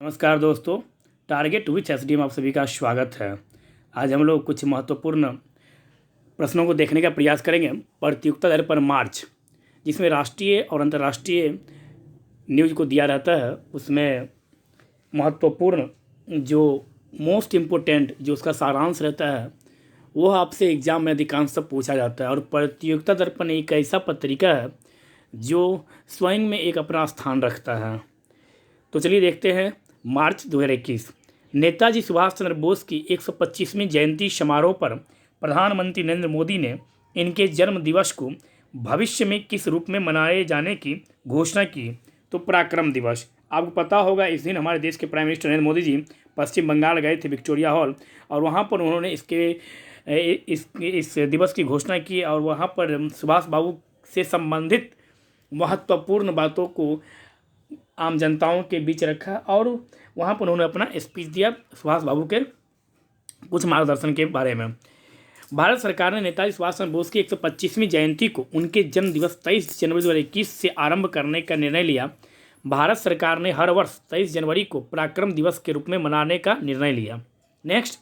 नमस्कार दोस्तों, target with SDM आप सभी का स्वागत है। आज हम लोग कुछ महत्वपूर्ण प्रश्नों को देखने का प्रयास करेंगे। प्रतियोगिता दर पर मार्च, जिसमें राष्ट्रीय और अंतर्राष्ट्रीय न्यूज़ को दिया रहता है, उसमें महत्वपूर्ण जो मोस्ट इम्पोर्टेंट जो उसका सारांश रहता है वह आपसे एग्ज़ाम में अधिकांश सब पूछा जाता है। और प्रतियोगिता दर्पण एक ऐसा पत्रिका है जो स्वयं में एक अपना स्थान रखता है। तो चलिए देखते हैं। मार्च 2021, नेताजी सुभाष चंद्र बोस की 125वीं जयंती समारोह पर प्रधानमंत्री नरेंद्र मोदी ने इनके जन्म दिवस को भविष्य में किस रूप में मनाए जाने की घोषणा की। तो पराक्रम दिवस। आपको पता होगा इस दिन हमारे देश के प्राइम मिनिस्टर नरेंद्र मोदी जी पश्चिम बंगाल गए थे, विक्टोरिया हॉल, और वहाँ पर उन्होंने इस दिवस की घोषणा की और वहाँ पर सुभाष बाबू से संबंधित महत्वपूर्ण बातों को आम जनताओं के बीच रखा और वहाँ पर उन्होंने अपना स्पीच दिया सुभाष बाबू के कुछ मार्गदर्शन के बारे में। भारत सरकार ने नेताजी सुभाष चंद्र बोस की 125वीं जयंती को उनके जन्म दिवस 23 जनवरी 2021 से आरंभ करने का निर्णय लिया। भारत सरकार ने हर वर्ष 23 जनवरी को पराक्रम दिवस के रूप में मनाने का निर्णय लिया। नेक्स्ट,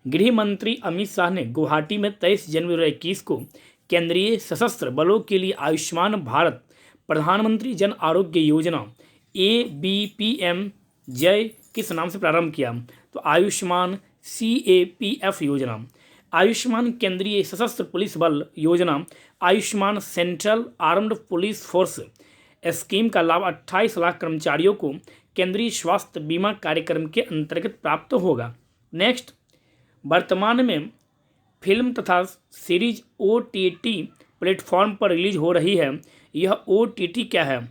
गृह मंत्री अमित शाह ने गुवाहाटी में 23 जनवरी 2021 को केंद्रीय सशस्त्र बलों के लिए आयुष्मान भारत प्रधानमंत्री जन आरोग्य योजना ABPM जय किस नाम से प्रारंभ किया। तो आयुष्मान CAPF योजना, आयुष्मान केंद्रीय सशस्त्र पुलिस बल योजना, Ayushman central armed police force scheme का लाभ 28 लाख कर्मचारियों को केंद्रीय स्वास्थ्य बीमा कार्यक्रम के अंतर्गत प्राप्त होगा। नेक्स्ट, वर्तमान में फिल्म तथा सीरीज OTT प्लेटफॉर्म पर रिलीज हो रही है। यह OTT क्या है?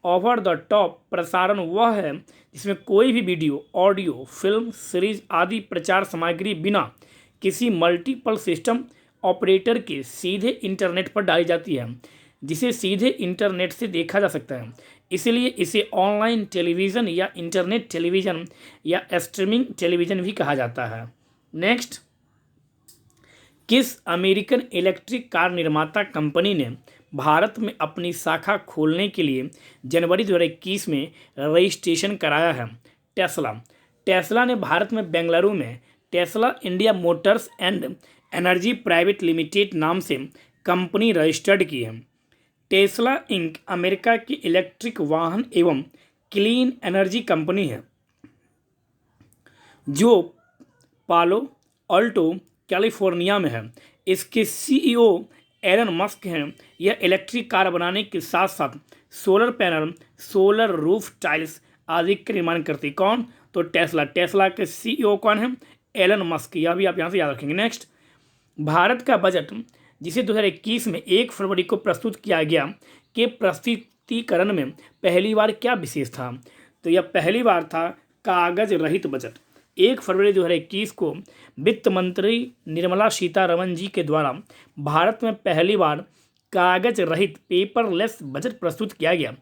ओवर द टॉप प्रसारण वह है जिसमें कोई भी वीडियो, ऑडियो, फिल्म, सीरीज आदि प्रचार सामग्री बिना किसी मल्टीपल सिस्टम ऑपरेटर के सीधे इंटरनेट पर डाली जाती है, जिसे सीधे इंटरनेट से देखा जा सकता है। इसलिए इसे ऑनलाइन टेलीविज़न या इंटरनेट टेलीविज़न या स्ट्रीमिंग टेलीविज़न भी कहा जाता है। नेक्स्ट, किस अमेरिकन इलेक्ट्रिक कार निर्माता कंपनी ने भारत में अपनी शाखा खोलने के लिए जनवरी 2021 में रजिस्ट्रेशन कराया है? टेस्ला ने भारत में बेंगलुरु में Tesla India Motors and energy private limited नाम से कंपनी रजिस्टर्ड की है। टेस्ला इंक अमेरिका की इलेक्ट्रिक वाहन एवं क्लीन एनर्जी कंपनी है जो पालो अल्टो कैलिफोर्निया में है। इसके CEO एलन मस्क हैं। यह इलेक्ट्रिक कार बनाने के साथ साथ solar panel, solar roof tiles आदि का निर्माण करती। कौन? तो टेस्ला के CEO कौन है? Elon Musk. यह भी आप यहाँ से याद रखेंगे। नेक्स्ट, भारत का बजट जिसे 2021 में 1 फरवरी को प्रस्तुत किया गया के प्रस्तुतिकरण में पहली बार क्या विशेष था? तो यह पहली बार था कागज रहित बजट। 1 फरवरी 2021 को वित्त मंत्री निर्मला सीतारमण जी के द्वारा भारत में पहली बार कागज रहित पेपरलेस बजट प्रस्तुत किया गया।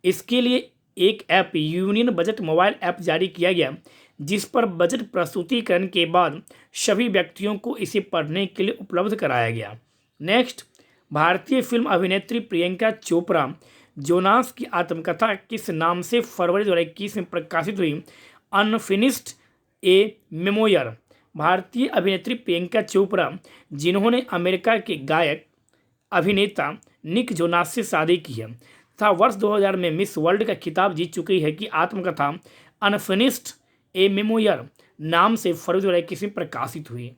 इसके लिए एक app union budget mobile app जारी किया गया, जिस पर बजट प्रस्तुतिकरण के बाद सभी व्यक्तियों को इसे पढ़ने के लिए उपलब्ध कराया गया। नेक्स्ट, भारतीय फिल्म अभिनेत्री प्रियंका चोपड़ा जोनास की आत्मकथा किस नाम से फरवरी 2021 में प्रकाशित हुई? अनफिनिश्ड ए मेमोयर। भारतीय अभिनेत्री प्रियंका चोपड़ा, जिन्होंने अमेरिका के गायक अभिनेता निक जोनास से शादी की है तथा वर्ष 2000 में मिस वर्ल्ड का खिताब जीत चुकी है, की आत्मकथा अनफिनिश्ड ए मेमोयर नाम से फरवरी 2021 में प्रकाशित हुई।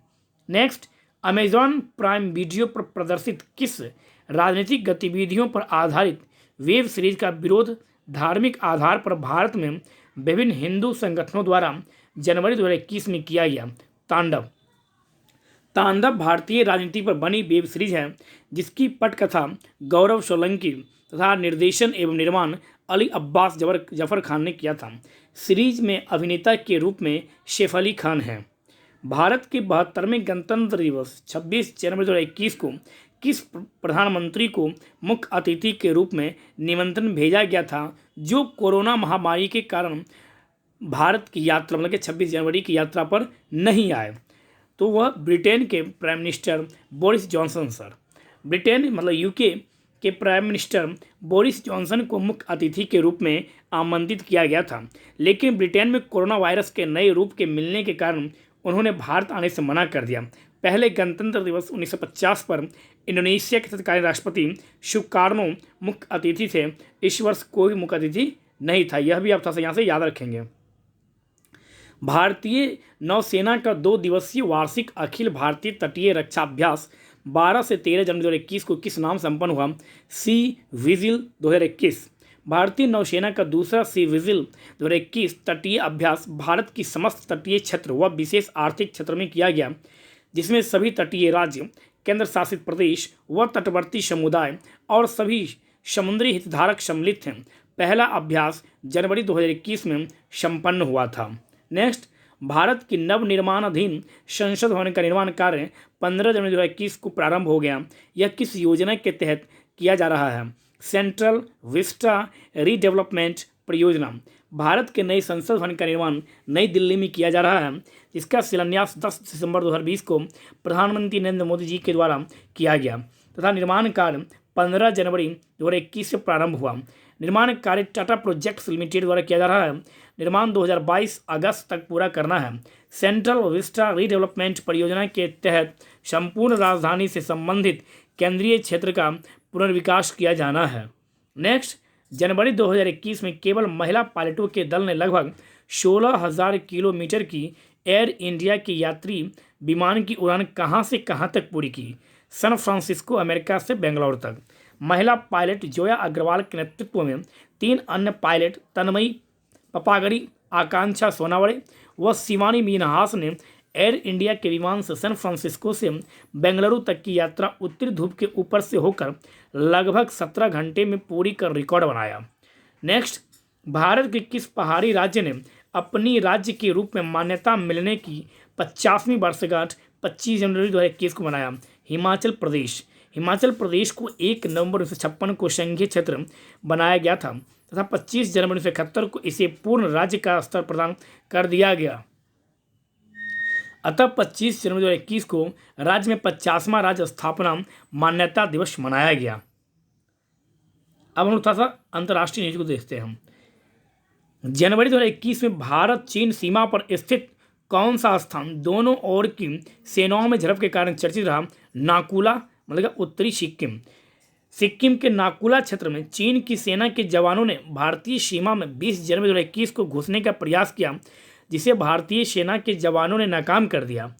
नेक्स्ट, अमेजॉन प्राइम वीडियो पर प्रदर्शित किस राजनीतिक गतिविधियों पर आधारित वेब सीरीज का विरोध धार्मिक आधार पर भारत में विभिन्न हिंदू संगठनों द्वारा जनवरी 2021 में किया गया? तांडव भारतीय राजनीति पर बनी वेब सीरीज है जिसकी पटकथा गौरव सोलंकी तथा निर्देशन एवं निर्माण अली अब्बास जफर खान ने किया था। सीरीज में अभिनेता के रूप में सैफ अली खान हैं। भारत के 72वें गणतंत्र दिवस 26 जनवरी 2021 को किस प्रधानमंत्री को मुख्य अतिथि के रूप में निमंत्रण भेजा गया था जो कोरोना महामारी के कारण भारत की यात्रा मतलब कि 26 जनवरी की यात्रा पर नहीं आए? तो वह ब्रिटेन के prime minister Boris Johnson sir. Britain मतलब UK के प्राइम मिनिस्टर बोरिस जॉनसन को मुख्य अतिथि के रूप में आमंत्रित किया गया था, लेकिन ब्रिटेन में कोरोना वायरस के नए रूप के मिलने के कारण उन्होंने भारत आने से मना कर दिया। पहले गणतंत्र दिवस 1950 पर इंडोनेशिया के तत्कालीन राष्ट्रपति सुकार्नो मुख्य अतिथि थे। इस वर्ष कोई मुख्य अतिथि नहीं था, यह भी आप थोड़ा सा यहाँ से याद रखेंगे। भारतीय नौसेना का 2 दिवसीय वार्षिक अखिल भारतीय तटीय रक्षा अभ्यास 12 से 13 जनवरी 2021 को किस नाम संपन्न हुआ? C vigil 2021। भारतीय नौसेना का दूसरा सी विजिल 2021 तटीय अभ्यास भारत की समस्त तटीय क्षेत्र व विशेष आर्थिक क्षेत्र में किया गया, जिसमें सभी तटीय राज्य, केंद्र शासित प्रदेश व तटवर्ती समुदाय और सभी समुद्री हितधारक सम्मिलित थे। पहला अभ्यास जनवरी 2021 में संपन्न हुआ था। नेक्स्ट, भारत की नवनिर्माणाधीन संसद भवन का निर्माण कार्य 15 जनवरी 2021 को प्रारंभ हो गया। यह किस योजना के तहत किया जा रहा है? सेंट्रल विस्टा रीडेवलपमेंट परियोजना। भारत के नए संसद भवन का निर्माण नई दिल्ली में किया जा रहा है, जिसका शिलान्यास 10 दिसंबर 2020 को प्रधानमंत्री नरेंद्र मोदी जी के द्वारा किया गया तथा निर्माण कार्य 15 जनवरी 2021 से प्रारंभ हुआ। निर्माण कार्य टाटा प्रोजेक्ट्स लिमिटेड द्वारा किया जा रहा है। निर्माण 2022 अगस्त तक पूरा करना है। सेंट्रल विस्टा रीडेवलपमेंट परियोजना के तहत संपूर्ण राजधानी से संबंधित केंद्रीय क्षेत्र का पुनर्विकास किया जाना है। नेक्स्ट, जनवरी 2021 में केवल महिला पायलटों के दल ने लगभग 16,000 किलोमीटर की एयर इंडिया की यात्री विमान की उड़ान कहां से कहां तक पूरी की? सैन फ्रांसिस्को अमेरिका से बेंगलुरु तक। महिला पायलट जोया अग्रवाल के नेतृत्व में 3 अन्य पायलट तन्मयी पपागड़ी, आकांक्षा सोनावड़े व शिवानी मीनहास ने एयर इंडिया के विमान से सैन फ्रांसिस्को से बेंगलुरु तक की यात्रा उत्तरी ध्रुव के ऊपर से होकर लगभग 17 घंटे में पूरी कर रिकॉर्ड बनाया। नेक्स्ट, भारत के किस पहाड़ी राज्य ने अपनी राज्य के रूप में मान्यता मिलने की 50वीं वर्षगांठ 25 जनवरी 2021 को मनाया? हिमाचल प्रदेश। हिमाचल प्रदेश को 1 नवंबर 1956 को संघीय क्षेत्र बनाया गया था तथा 25 जनवरी 1971 को इसे पूर्ण राज्य का स्तर प्रदान कर दिया गया। अतः 25 जनवरी 2021 को राज्य में 50वां राज्य स्थापना मान्यता दिवस मनाया गया। अब हम थोड़ा सा अंतर्राष्ट्रीय न्यूज को देखते हैं। जनवरी 2021 में भारत चीन सीमा पर स्थित कौन सा स्थान दोनों ओर की सेनाओं में झड़प के कारण चर्चित रहा? नाकुला मतलब उत्तरी सिक्किम। सिक्किम के नाकुला क्षेत्र में चीन की सेना के जवानों ने भारतीय सीमा में 20 जनवरी 2021 को घुसने का प्रयास किया, जिसे भारतीय सेना के जवानों ने नाकाम कर दिया।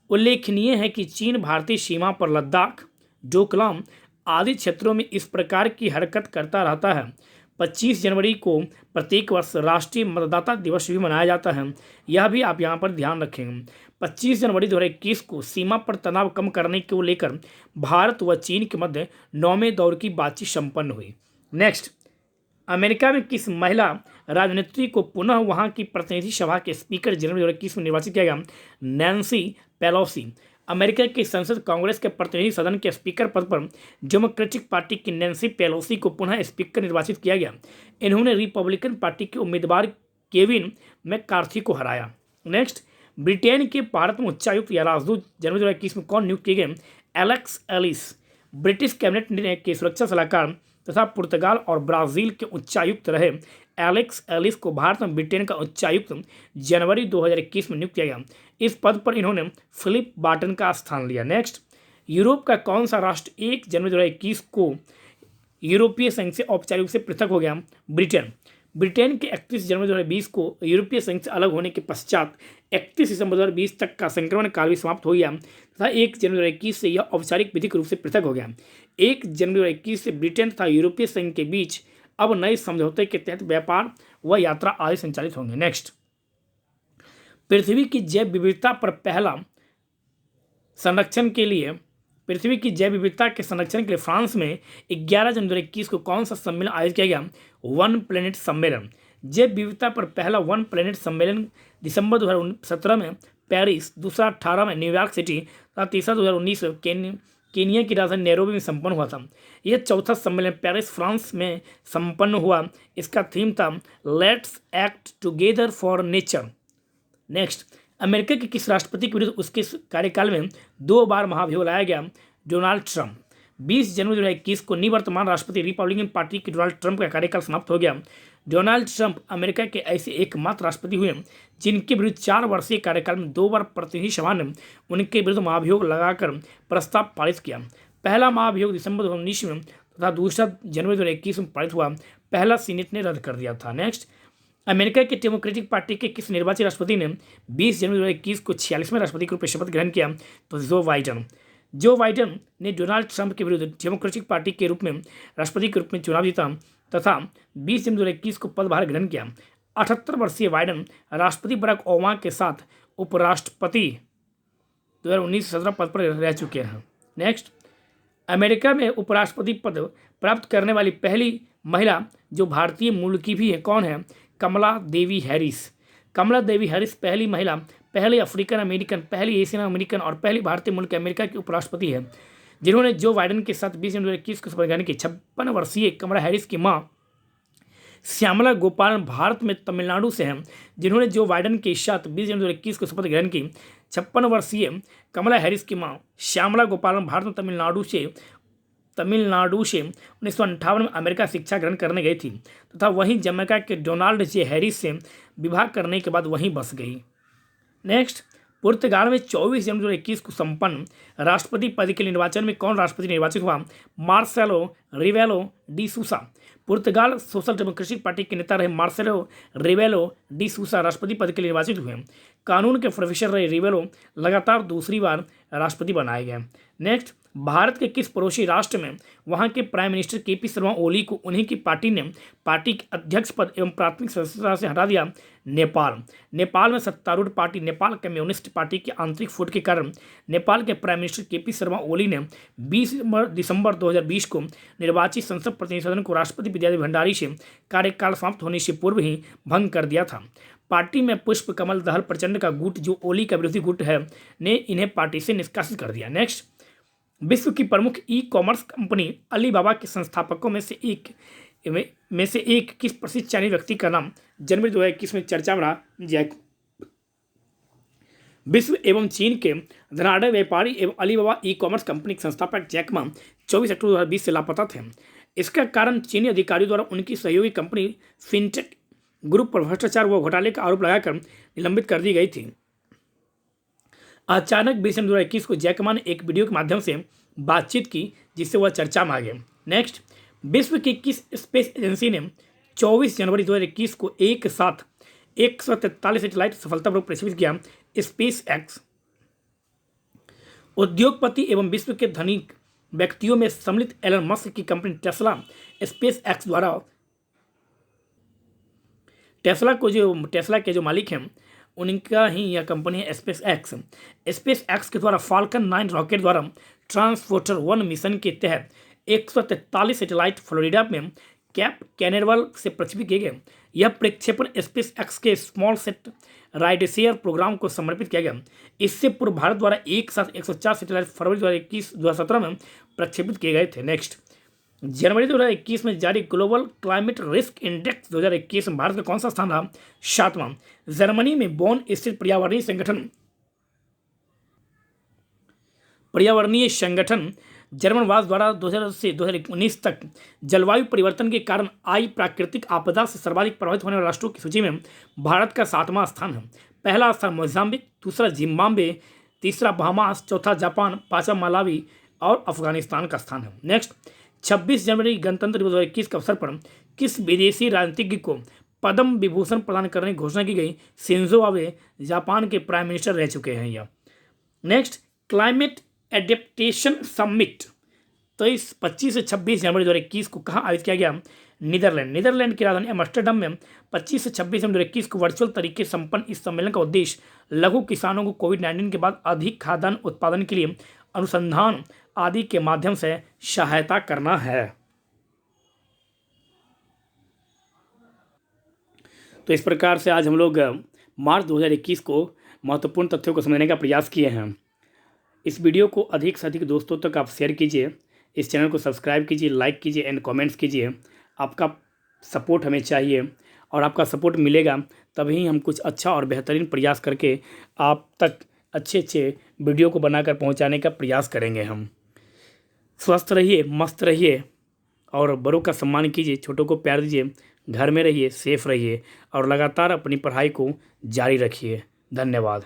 उल्लेखनीय है कि चीन भारतीय सीमा पर लद्दाख, डोकलाम आदि क्षेत्रों में इस प्रकार की हरकत करता रहता है। 25 जनवरी को प्रत्येक वर्ष राष्ट्रीय मतदाता दिवस भी मनाया जाता है, यह भी आप यहाँ पर ध्यान रखेंगे। 25 जनवरी 2021 को सीमा पर तनाव कम करने को लेकर भारत व चीन के मध्य 9वें दौर की बातचीत संपन्न हुई। नेक्स्ट, अमेरिका में किस महिला राजनेत्री को पुनः वहां की प्रतिनिधि सभा के स्पीकर जनवरी 2021 में निर्वाचित किया गया? Nancy Pelosi. अमेरिका की संसद कांग्रेस के प्रतिनिधि सदन के स्पीकर पद पर डेमोक्रेटिक पार्टी की नैन्सी पेलोसी को पुनः स्पीकर निर्वाचित किया गया। इन्होंने रिपब्लिकन पार्टी के उम्मीदवार केविन मैककार्थी को हराया। नेक्स्ट, ब्रिटेन के भारत में उच्चायुक्त या राजदूत जनवरी 2021 में कौन नियुक्त किए गए? Alex Alice. ब्रिटिश कैबिनेट के सुरक्षा सलाहकार तथा पुर्तगाल और ब्राज़ील के उच्चायुक्त रहे एलेक्स एलिस को भारत में ब्रिटेन का उच्चायुक्त जनवरी 2021 में नियुक्त किया गया। इस पद पर इन्होंने फिलिप बार्टन का स्थान लिया। नेक्स्ट, यूरोप का कौन सा राष्ट्र 1 जनवरी 2021 को यूरोपीय संघ से औपचारिक रूप से पृथक हो गया? ब्रिटेन। ब्रिटेन के 31 जनवरी 2020 को यूरोपीय संघ से अलग होने के पश्चात 31 दिसंबर 2020 तक का संक्रमण काल भी समाप्त हो गया तथा 1 जनवरी 2021 से यह औपचारिक विधिक रूप से पृथक हो गया। 1 जनवरी 2021 से ब्रिटेन तथा यूरोपीय संघ के बीच अब नए समझौते के तहत व्यापार व यात्रा आदि संचालित होंगे। नेक्स्ट, पृथ्वी की जैव विविधता पर पहला संरक्षण के लिए पृथ्वी की जैव विविधता के संरक्षण के लिए फ्रांस में 11 जनवरी 2021 को कौन सा सम्मेलन आयोजित किया गया? वन प्लेनेट सम्मेलन। जैव विविधता पर पहला वन प्लेनेट सम्मेलन दिसंबर 2017 में पेरिस, दूसरा 18 में न्यूयॉर्क सिटी तथा तीसरा 2019 में केनिया की राजधानी नैरोबी में संपन्न हुआ था। यह चौथा सम्मेलन पेरिस फ्रांस में संपन्न हुआ। इसका थीम था let's act together for nature. Next, America के किस राष्ट्रपति के विरुद्ध उसके कार्यकाल में 2 बार महाभियोग लाया गया? Donald Trump. 20 जनवरी 2021 को निवर्तमान राष्ट्रपति रिपब्लिकन पार्टी के डोनाल्ड ट्रंप का कार्यकाल समाप्त हो गया। डोनाल्ड ट्रंप अमेरिका के ऐसे एकमात्र राष्ट्रपति हुए जिनके विरुद्ध 4 वर्षीय कार्यकाल में 2 बार प्रतिनिधि सभा ने उनके विरुद्ध महाभियोग लगाकर प्रस्ताव पारित किया। पहला महाभियोग दिसंबर 2019 में तथा दूसरा जनवरी 2021 में पारित हुआ। पहला सीनेट ने रद्द कर दिया था। नेक्स्ट, अमेरिका की डेमोक्रेटिक पार्टी के किस निर्वाचित राष्ट्रपति ने 20 जनवरी 2021 को 46वें राष्ट्रपति के रूप में शपथ ग्रहण किया? तो जो बाइडन ने डोनाल्ड ट्रंप के विरुद्ध डेमोक्रेटिक पार्टी के रूप में राष्ट्रपति के रूप में चुनाव जीता तथा 20 जनवरी 2021 को पदभार ग्रहण किया। 78 वर्षीय बाइडन राष्ट्रपति बराक ओबामा के साथ उपराष्ट्रपति 2019-17 पद पर रह चुके हैं। नेक्स्ट, अमेरिका में उपराष्ट्रपति पद प्राप्त करने वाली पहली महिला जो भारतीय मूल की भी है कौन है? कमला देवी हैरिस। कमला देवी हैरिस पहली महिला, पहली अफ्रीकन अमेरिकन, पहली एशियन अमेरिकन और पहली भारतीय मूल के अमेरिका की उपराष्ट्रपति है जिन्होंने जो बाइडन के साथ 20 जनवरी 2021 को शपथ ग्रहण की। 56 वर्षीय कमला हैरिस की मां श्यामला गोपालन भारत में तमिलनाडु से हैं जिन्होंने जो बाइडन के साथ 20 जनवरी 2021 को शपथ ग्रहण की। 56 वर्षीय कमला हैरिस की मां श्यामला गोपालन भारत में तमिलनाडु से 1958 में अमेरिका शिक्षा ग्रहण करने गई थी तथा वहीं जमैका के डोनाल्ड जे हैरिस से विवाह करने के बाद वहीं बस गई। नेक्स्ट, पुर्तगाल में 24 जनवरी 2021 को संपन्न राष्ट्रपति पद के निर्वाचन में कौन राष्ट्रपति निर्वाचित हुआ? मार्सेलो रिवेलो डी सूसा। पुर्तगाल सोशल डेमोक्रेटिक पार्टी के नेता रहे मार्सेलो रिवेलो डी सूसा राष्ट्रपति पद के लिए निर्वाचित हुए। कानून के प्रोफेसर रहे रिवेलो लगातार दूसरी बार राष्ट्रपति बनाए गए। नेक्स्ट, भारत के किस पड़ोसी राष्ट्र में वहां के prime minister KP Sharma Oli को उन्हीं की पार्टी ने पार्टी के अध्यक्ष पद एवं प्राथमिक सदस्यता से हटा दिया? नेपाल में सत्तारूढ़ पार्टी नेपाल कम्युनिस्ट पार्टी के आंतरिक फूट के कारण नेपाल के prime minister KP Sharma Oli ने 20 दिसंबर 2020 को निर्वाचित संसद प्रतिनिधि सदन को राष्ट्रपति विद्यादेवी भंडारी से कार्यकाल समाप्त होने से पूर्व ही भंग कर दिया था। पार्टी में पुष्प कमल दहल प्रचंड का गुट जो ओली का विरोधी गुट है ने इन्हें पार्टी से निष्कासित कर दिया। नेक्स्ट, विश्व की प्रमुख ई कॉमर्स कंपनी अलीबाबा के संस्थापकों में से एक किस प्रसिद्ध चाइनीज व्यक्ति का नाम जनवरी 2021 में चर्चा में रहा? जैक। विश्व एवं चीन के धनाढ़ व्यापारी एवं अलीबाबा ई कॉमर्स कंपनी के संस्थापक जैक मा 24 अक्टूबर 2020 से लापता थे। इसका कारण चीनी अधिकारियों द्वारा उनकी सहयोगी कंपनी फिनटेक ग्रुप पर भ्रष्टाचार व घोटाले का आरोप लगाकर निलंबित कर दी गई थी। अचानक 20 जनवरी 2021 को जैकमा ने एक वीडियो के माध्यम से बातचीत की जिससे वह चर्चा में आ गए। नेक्स्ट, विश्व की किस स्पेस एजेंसी ने 24 जनवरी 2021 को एक साथ 143 सैटेलाइट सफलतापूर्वक प्रक्षेपित किया? Space x. उद्योगपति एवं विश्व के धनिक व्यक्तियों में सम्मिलित एलन मस्क की कंपनी टेस्ला स्पेस एक्स द्वारा टेस्ला के जो मालिक हैं उनका ही यह कंपनी है स्पेस एक्स। स्पेस एक्स के द्वारा फाल्कन 9 रॉकेट द्वारा ट्रांसपोर्टर 1 मिशन के तहत 143 सैटेलाइट फ्लोरिडा में कैप कैनेरवल से प्रक्षेपित किए गए। यह प्रक्षेपण स्पेस एक्स के स्मॉल सेट राइडशेयर प्रोग्राम को समर्पित किया गया। इससे पूर्व भारत द्वारा एक साथ 104 सैटेलाइट फरवरी 2017 में प्रक्षेपित किए गए थे। नेक्स्ट, जनवरी 2021 में जारी ग्लोबल क्लाइमेट रिस्क इंडेक्स 2021 में भारत का कौन सा स्थान रहा? 7वां। जर्मनी में बोन स्थित पर्यावरणीय संगठन जर्मनवाद द्वारा 2000 से 2019 तक जलवायु परिवर्तन के कारण आई प्राकृतिक आपदा से सर्वाधिक प्रभावित होने वाले राष्ट्रों की सूची में भारत का 7वां स्थान है। पहला स्थान मोजाम्बिक, दूसरा जिम्बाब्वे, तीसरा बहामास, चौथा जापान, 5वां मलावी और अफगानिस्तान का स्थान है। नेक्स्ट, 26 जनवरी गणतंत्र दिवस 2021 के अवसर पर किस विदेशी राजनीतिज्ञ को पद्म विभूषण प्रदान करने की घोषणा की गई? शिंजो आबे जापान के प्राइम मिनिस्टर रह चुके हैं यह। नेक्स्ट, क्लाइमेट एडेप्टेशन समिट 25 से 26 जनवरी 2021 को कहाँ आयोजित किया गया? नीदरलैंड की राजधानी एम्स्टर्डम में 25 से 26 जनवरी 2021 को वर्चुअल तरीके से संपन्न इस सम्मेलन का उद्देश्य लघु किसानों को कोविड-19 के बाद अधिक खाद्यान्न उत्पादन के लिए अनुसंधान आदि के माध्यम से सहायता करना है। तो इस प्रकार से आज हम लोग मार्च 2021 को महत्वपूर्ण तथ्यों को समझने का प्रयास किए हैं। इस वीडियो को अधिक से अधिक दोस्तों तक आप शेयर कीजिए, इस चैनल को सब्सक्राइब कीजिए, लाइक कीजिए एंड कमेंट्स कीजिए। आपका सपोर्ट हमें चाहिए और आपका सपोर्ट मिलेगा तभी हम कुछ अच्छा और बेहतरीन प्रयास करके आप तक अच्छे वीडियो को बनाकर पहुंचाने का प्रयास करेंगे हम। स्वस्थ रहिए, मस्त रहिए और बड़ों का सम्मान कीजिए, छोटों को प्यार दीजिए, घर में रहिए, सेफ रहिए और लगातार अपनी पढ़ाई को जारी रखिए। धन्यवाद।